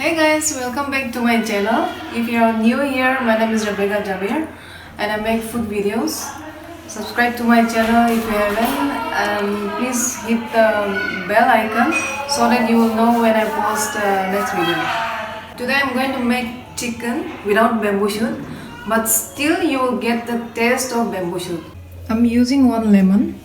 Hey guys, welcome back to my channel. If you are new here, my name is Rebecca Jabir and I make food videos. Subscribe to my channel if you haven't, and please hit the bell icon so that you will know when I post next video. Today I'm going to make chicken without bamboo shoot, but still you will get the taste of bamboo shoot. I'm using 1 lemon.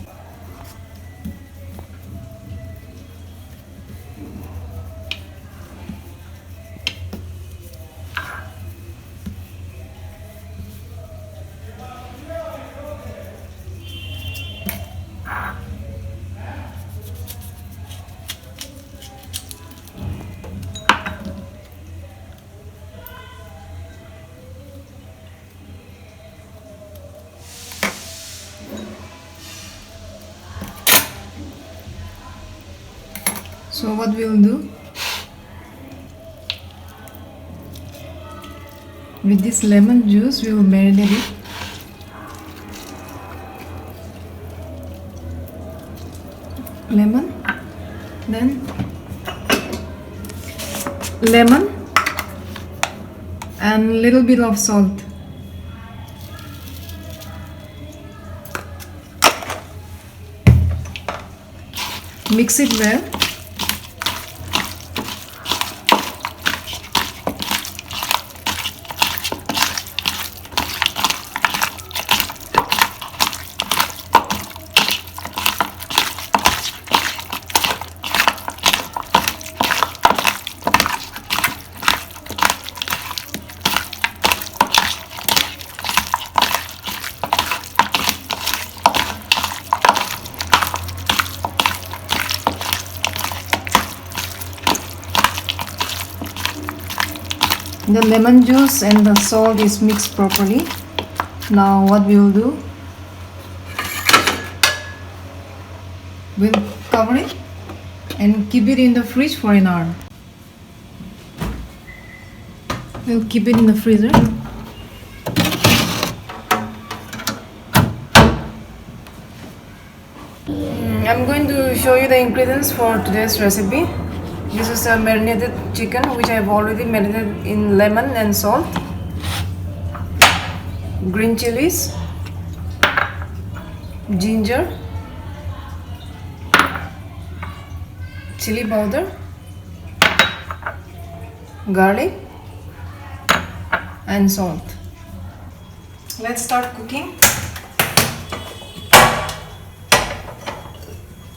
So what we'll do with this lemon juice, we will marinate it. Lemon, then lemon and little bit of salt. Mix it well. The lemon juice and the salt is mixed properly. Now what we will do, we'll cover it and keep it in the fridge for an hour. We'll keep it in the freezer. I'm going to show you the ingredients for today's recipe. This is a marinated chicken which I have already marinated in lemon and salt, green chilies, ginger, chili powder, garlic and salt. Let's start cooking.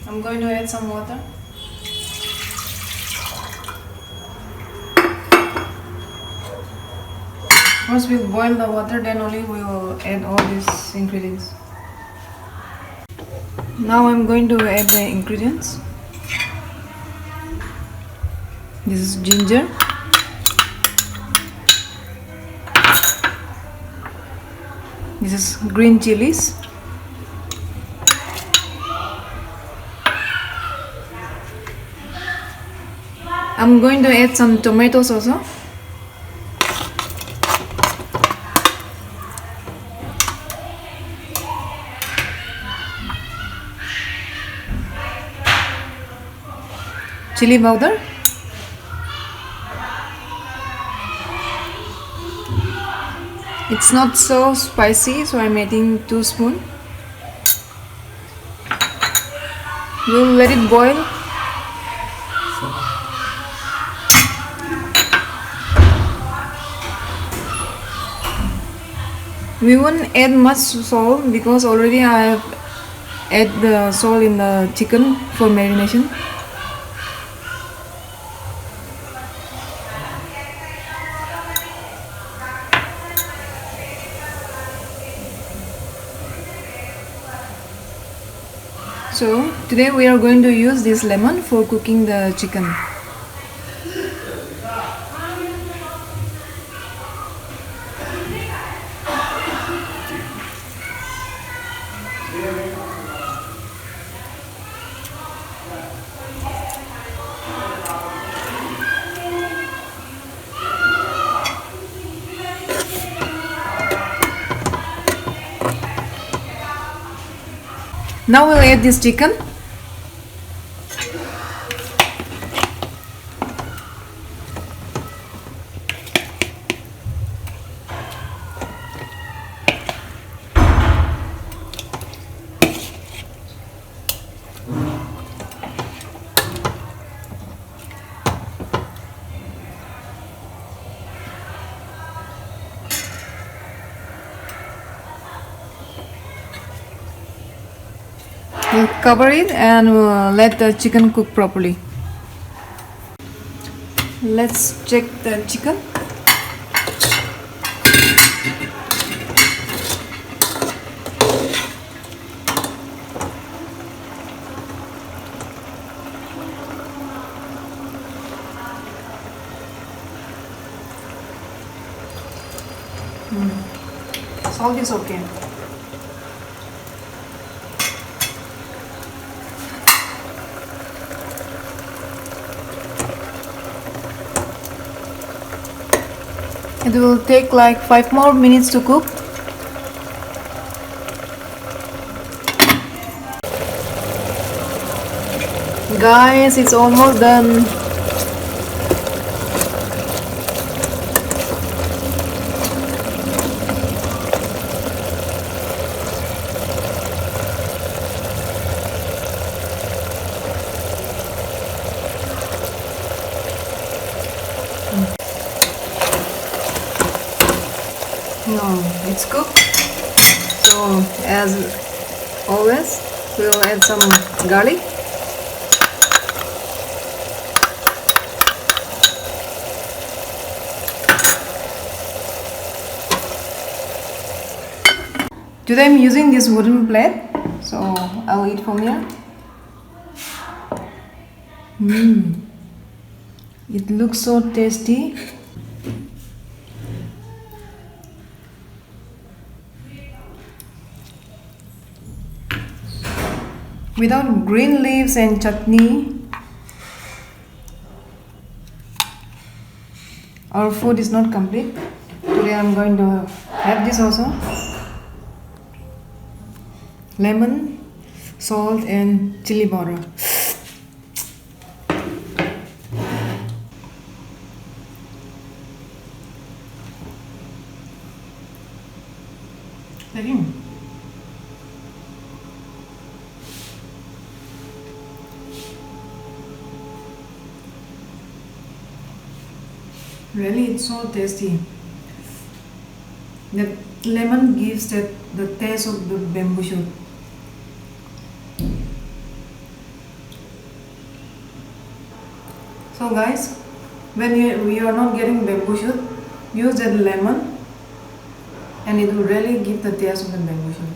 I'm going to add some water. First we'll boil the water, then only we will add all these ingredients. Now I'm going to add the ingredients. This is ginger, this is green chilies, I'm going to add some tomatoes also. Chili powder, it's not so spicy, so I'm adding 2 spoons. We'll let it boil. We won't add much salt because already I have added the salt in the chicken for marination. So today we are going to use this lemon for cooking the chicken. Now we'll add this chicken. We'll cover it and we'll let the chicken cook properly. Let's check the chicken. Salt is okay. It will take like 5 more minutes to cook. Guys, it's almost done. No, it's cooked. So as always, we'll add some garlic. Today I'm using this wooden plate, so I'll eat from here. It looks so tasty. Without green leaves and chutney, our food is not complete. Today I'm going to have this also. Lemon, salt and chili powder. Really, it's so tasty. The lemon gives the taste of the bamboo shoot. So guys, when you are not getting bamboo shoot, use that lemon and it will really give the taste of the bamboo shoot.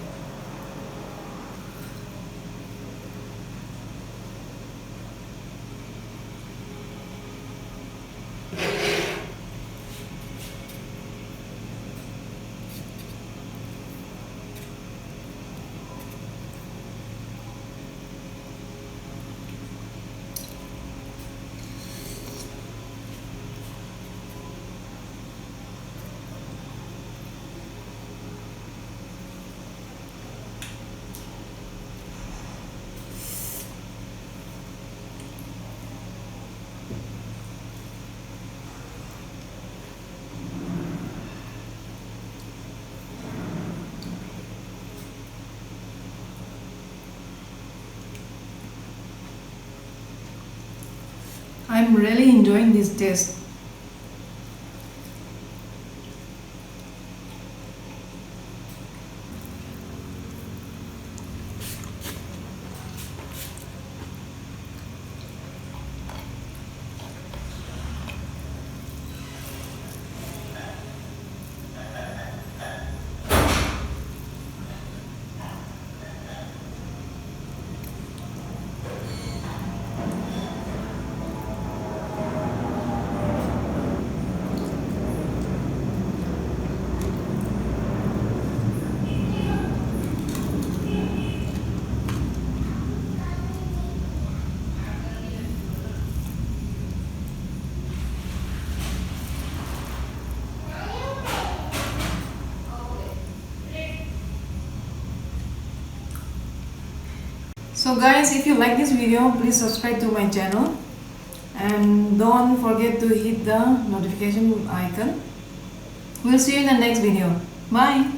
I'm really enjoying this taste. So guys, if you like this video, please subscribe to my channel and don't forget to hit the notification icon. We'll see you in the next video. Bye.